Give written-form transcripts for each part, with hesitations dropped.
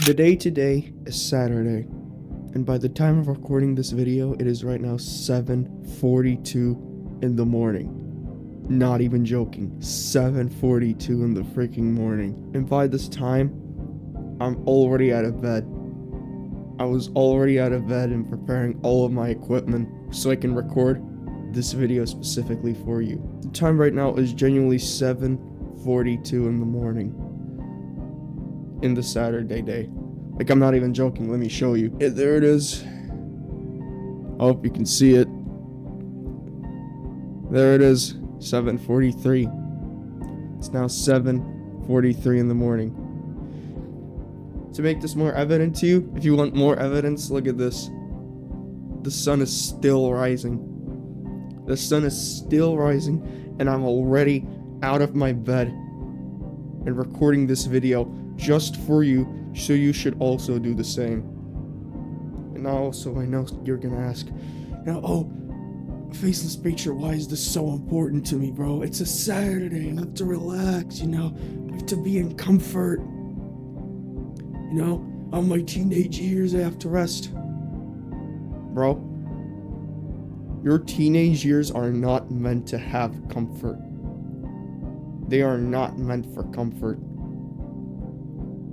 The day today is Saturday, and by the time of recording this video, it is right now 7:42 in the morning. Not even joking, 7:42 in the freaking morning. And by this time, I'm already out of bed. I was already out of bed and preparing all of my equipment so I can record this video specifically for you. The time right now is genuinely 7:42 in the morning in the Saturday day. Like, I'm not even joking. Let me show you. There it is. I hope you can see it. There it is. 7:43. It's now 7:43 in the morning. To make this more evident to you, if you want more evidence, look at this. The sun is still rising. The sun is still rising, and I'm already out of my bed and recording this video just for you, so you should also do the same. And also, I know you're gonna ask, Faceless Preacher, why is this so important to me, bro? It's a Saturday, I have to relax, I have to be in comfort. On my teenage years, I have to rest. Bro, your teenage years are not meant to have comfort. They are not meant for comfort.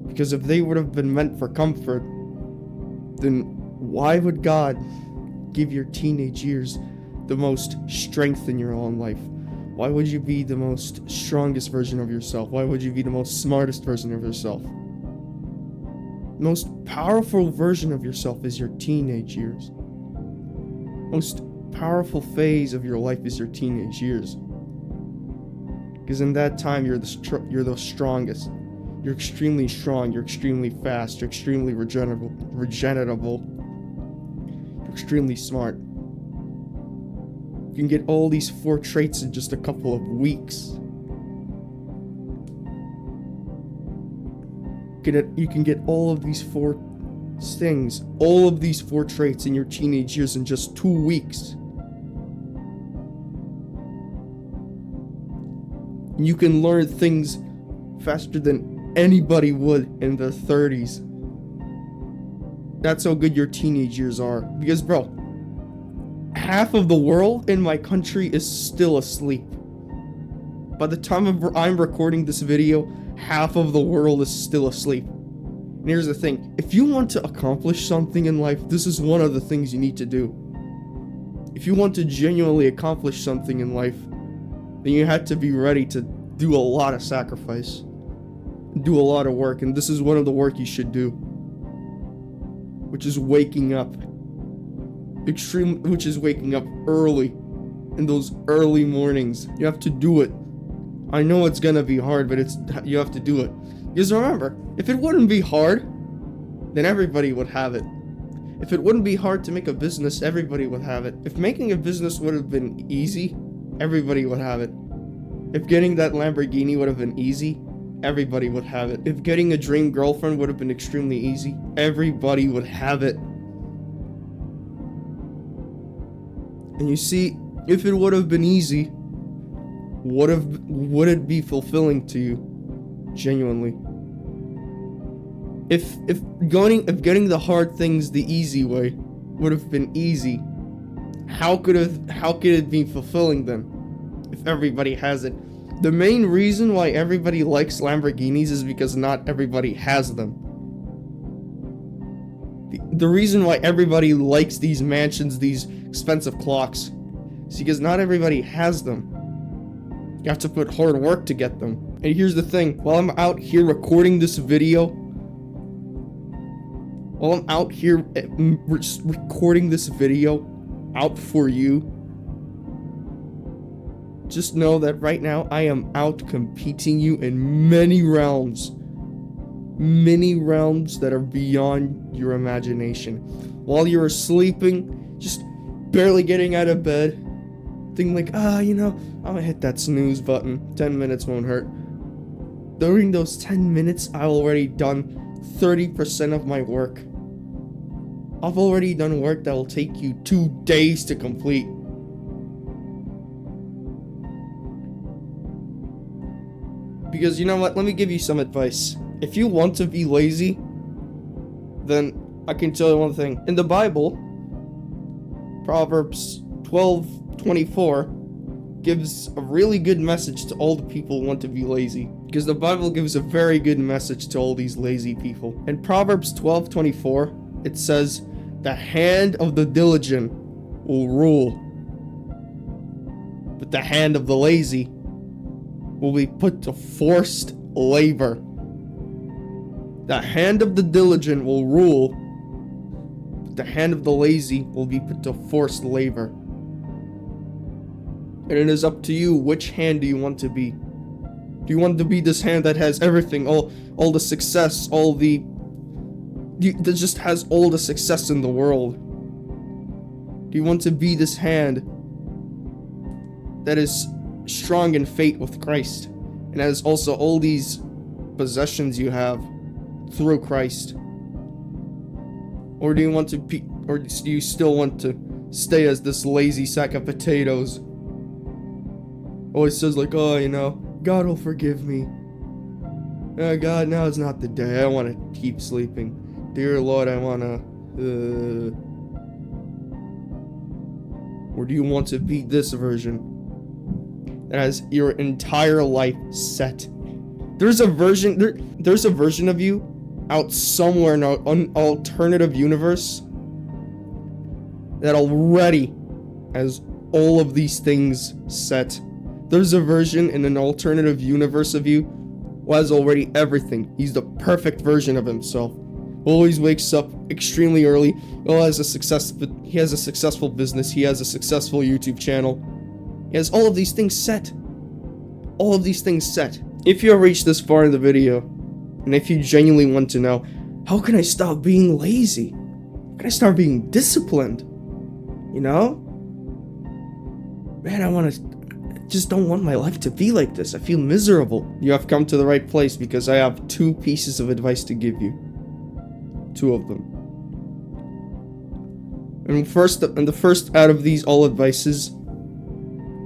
Because if they would have been meant for comfort, then why would God give your teenage years the most strength in your own life? Why would you be the most strongest version of yourself? Why would you be the most smartest version of yourself? Most powerful version of yourself is your teenage years. Most powerful phase of your life is your teenage years. Because in that time, you're the strongest. You're extremely strong, you're extremely fast, you're extremely regenerable, you're extremely smart. You can get all these 4 traits in just a couple of weeks. You can get all of these 4 things, all of these 4 traits in your teenage years in just 2 weeks. You can learn things faster than anybody would in their 30s. That's how good your teenage years are. Because, bro, half of the world in my country is still asleep. By the time I'm recording this video, half of the world is still asleep. And here's the thing. If you want to accomplish something in life, this is one of the things you need to do. If you want to genuinely accomplish something in life, then you have to be ready to do a lot of sacrifice. Do a lot of work, and this is one of the work you should do, which is waking up early in those early mornings. You have to do it. I know it's gonna be hard, but you have to do it. Because remember, if it wouldn't be hard, then everybody would have it. If it wouldn't be hard to make a business, everybody would have it. If making a business would have been easy, everybody would have it. If getting that Lamborghini would have been easy, everybody would have it. If getting a dream girlfriend would have been extremely easy, everybody would have it. And you see, if it would have been easy, would it be fulfilling to you? Genuinely. If getting the hard things the easy way would have been easy, how could it be fulfilling then? If everybody has it. The main reason why everybody likes Lamborghinis is because not everybody has them. The reason why everybody likes these mansions, these expensive clocks, is because not everybody has them. You have to put hard work to get them. And here's the thing, while I'm out here recording this video, out for you, just know that right now I am out competing you in many realms that are beyond your imagination. While you're sleeping, just barely getting out of bed, thinking like, I'm gonna hit that snooze button, 10 minutes won't hurt. During those 10 minutes, I've already done 30% of my work. I've already done work that will take you 2 days to complete. Because you know what? Let me give you some advice. If you want to be lazy, then I can tell you one thing. In the Bible, Proverbs 12:24 gives a really good message to all the people who want to be lazy. Because the Bible gives a very good message to all these lazy people. In Proverbs 12:24, it says, "The hand of the diligent will rule, but the hand of the lazy will be put to forced labor." The hand of the diligent will rule, but the hand of the lazy will be put to forced labor. And it is up to you, which hand do you want to be? Do you want to be this hand that has everything, all the success, that just has all the success in the world? Do you want to be this hand that is strong in faith with Christ and has also all these possessions you have through Christ? Or do you want to be, or do you still want to stay as this lazy sack of potatoes? Always says like, oh, God will forgive me. God, now is not the day. I want to keep sleeping. Dear Lord, I want to... Or do you want to be this version that has your entire life set? There's a version of you out somewhere in an alternative universe that already has all of these things set. There's a version in an alternative universe of you who has already everything. He's the perfect version of himself. Always wakes up extremely early. He has a successful business. He has a successful YouTube channel. He has all of these things set. All of these things set. If you have reached this far in the video, and if you genuinely want to know, how can I stop being lazy? How can I start being disciplined? Man, I just don't want my life to be like this. I feel miserable. You have come to the right place, because I have 2 pieces of advice to give you. 2 of them. And the first out of these all advices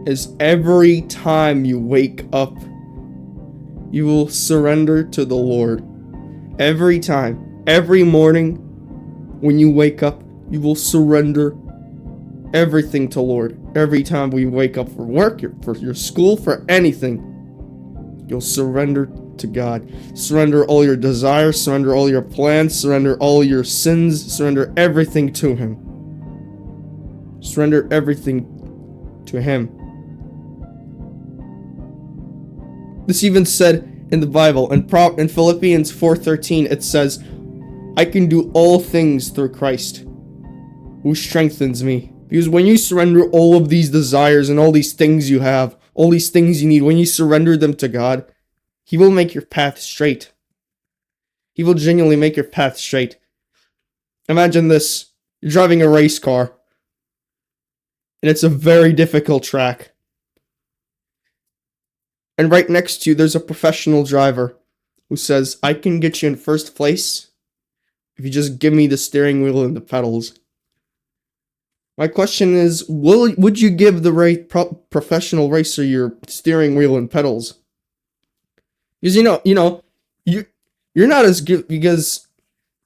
is, every time you wake up, you will surrender to the Lord. Every time, every morning when you wake up, you will surrender everything to Lord. Every time we wake up for work, for your school, for anything, you'll surrender to God. Surrender all your desires, surrender all your plans, surrender all your sins, surrender everything to Him. Surrender everything to Him. This even said in the Bible, in Philippians 4:13, it says, "I can do all things through Christ, who strengthens me." Because when you surrender all of these desires and all these things you have, all these things you need, when you surrender them to God, He will make your path straight. He will genuinely make your path straight. Imagine this. You're driving a race car, and it's a very difficult track. And right next to you, there's a professional driver who says, "I can get you in first place if you just give me the steering wheel and the pedals." My question is, would you give the professional racer your steering wheel and pedals? Because you're not as good, because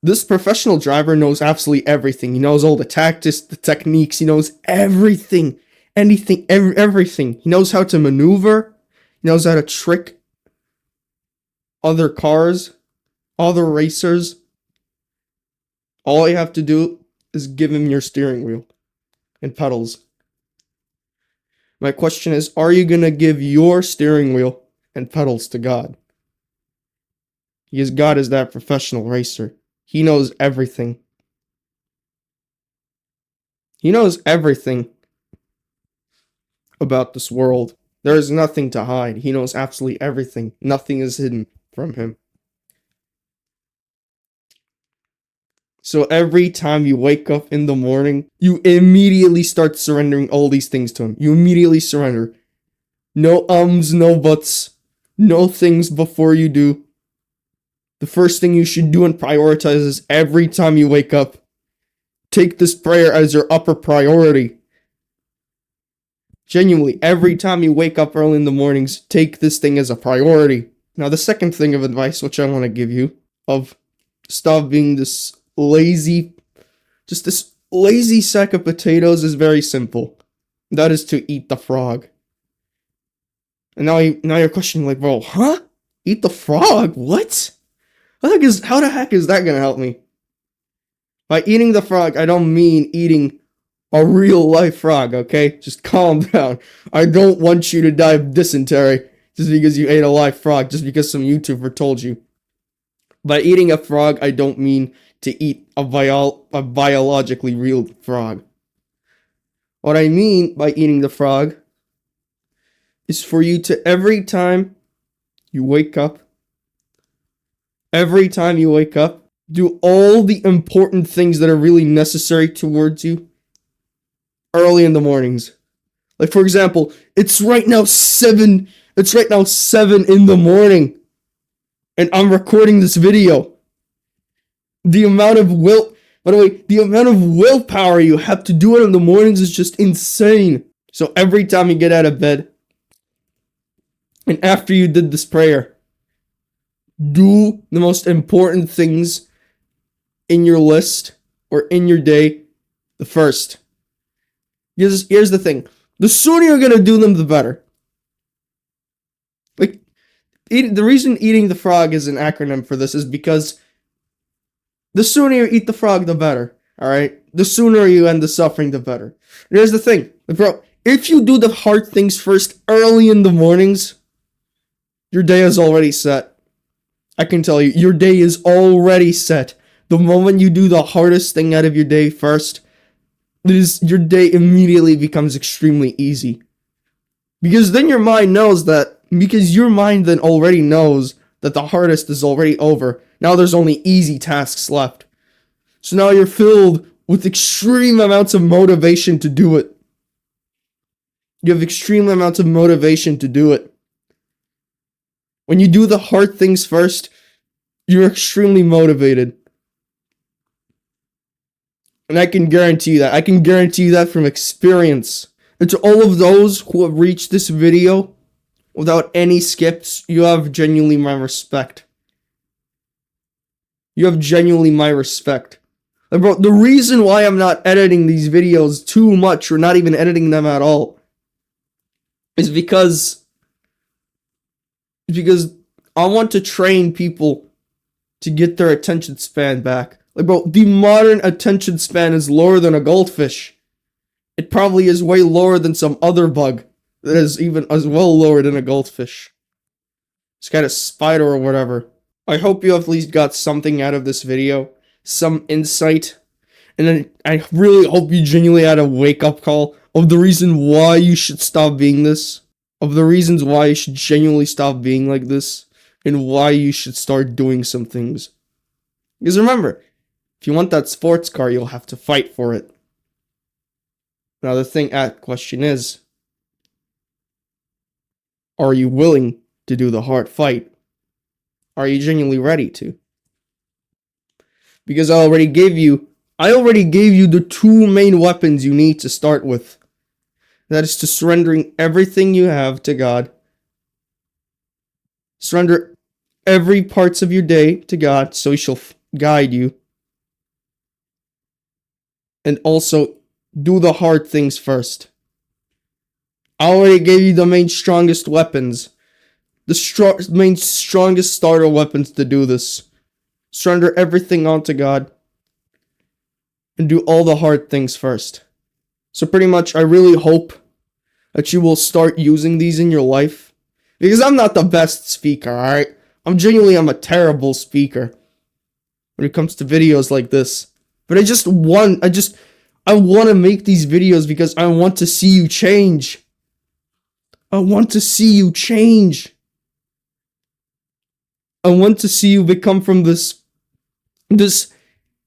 this professional driver knows absolutely everything. He knows all the tactics, the techniques. He knows everything, everything. He knows how to maneuver. He knows how to trick other cars, other racers. All you have to do is give him your steering wheel and pedals. My question is, are you going to give your steering wheel and pedals to God? Because God is that professional racer. He knows everything. He knows everything about this world. There is nothing to hide. He knows absolutely everything. Nothing is hidden from Him. So every time you wake up in the morning, you immediately start surrendering all these things to Him. You immediately surrender. No ums, no buts, no things before you do. The first thing you should do and prioritize is, every time you wake up, take this prayer as your upper priority. Genuinely, every time you wake up early in the mornings, take this thing as a priority. Now, the second thing of advice which I want to give you, of stop being this lazy, just this lazy sack of potatoes is very simple. That is to eat the frog. And now you're questioning like, bro, huh? Eat the frog? What? How the heck is that gonna help me? By eating the frog, I don't mean eating a real life frog, okay? Just calm down. I don't want you to die of dysentery just because you ate a live frog, just because some YouTuber told you. By eating a frog, I don't mean to eat a biologically real frog. What I mean by eating the frog is for you to every time you wake up, do all the important things that are really necessary towards you early in the mornings. Like, for example, it's right now 7 in the morning, and I'm recording this video. The amount of willpower you have to do it in the mornings is just insane. So every time you get out of bed, and after you did this prayer, do the most important things in your list or in your day the first. Here's the thing. The sooner you're going to do them, the better. Like, the reason eating the frog is an acronym for this is because the sooner you eat the frog, the better. Alright? The sooner you end the suffering, the better. And here's the thing. Bro, if you do the hard things first early in the mornings, your day is already set. I can tell you, your day is already set. The moment you do the hardest thing out of your day first, your day immediately becomes extremely easy. Because then your mind then already knows that the hardest is already over. Now there's only easy tasks left. So now you're filled with extreme amounts of motivation to do it. You have extreme amounts of motivation to do it. When you do the hard things first, you're extremely motivated. And I can guarantee you that. I can guarantee you that from experience. And to all of those who have reached this video without any skips, you have genuinely my respect. You have genuinely my respect. Like, bro, the reason why I'm not editing these videos too much, or not even editing them at all, is because I want to train people to get their attention span back. Like, bro, the modern attention span is lower than a goldfish. It probably is way lower than some other bug that is even as well lower than a goldfish. It's kind of spider or whatever. I hope you at least got something out of this video, some insight, and then I really hope you genuinely had a wake-up call of the reason why you should stop being this, of the reasons why you should genuinely stop being like this, and why you should start doing some things. Because remember, if you want that sports car, you'll have to fight for it. Now the question is, are you willing to do the hard fight? Are you genuinely ready to? Because I already gave you the two main weapons you need to start with. That is to surrendering everything you have to God. Surrender every parts of your day to God so He shall guide you. And also, do the hard things first. I already gave you the main strongest weapons. The main strongest starter weapons to do this. Surrender everything onto God. And do all the hard things first. So pretty much, I really hope that you will start using these in your life. Because I'm not the best speaker, alright? I'm a terrible speaker when it comes to videos like this. But I want to make these videos because I want to see you change. I want to see you change. I want to see you become from this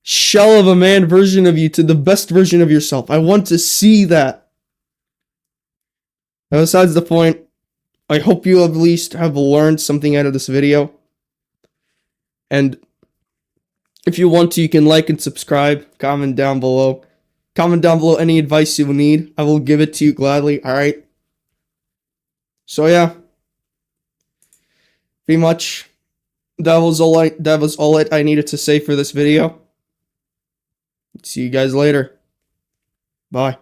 shell of a man version of you to the best version of yourself. I want to see that. Now, besides the point, I hope you at least have learned something out of this video. And if you want to, you can like and subscribe. Comment down below. Comment down below any advice you will need. I will give it to you gladly, alright? So yeah. Pretty much, that was all I needed to say for this video. See you guys later. Bye.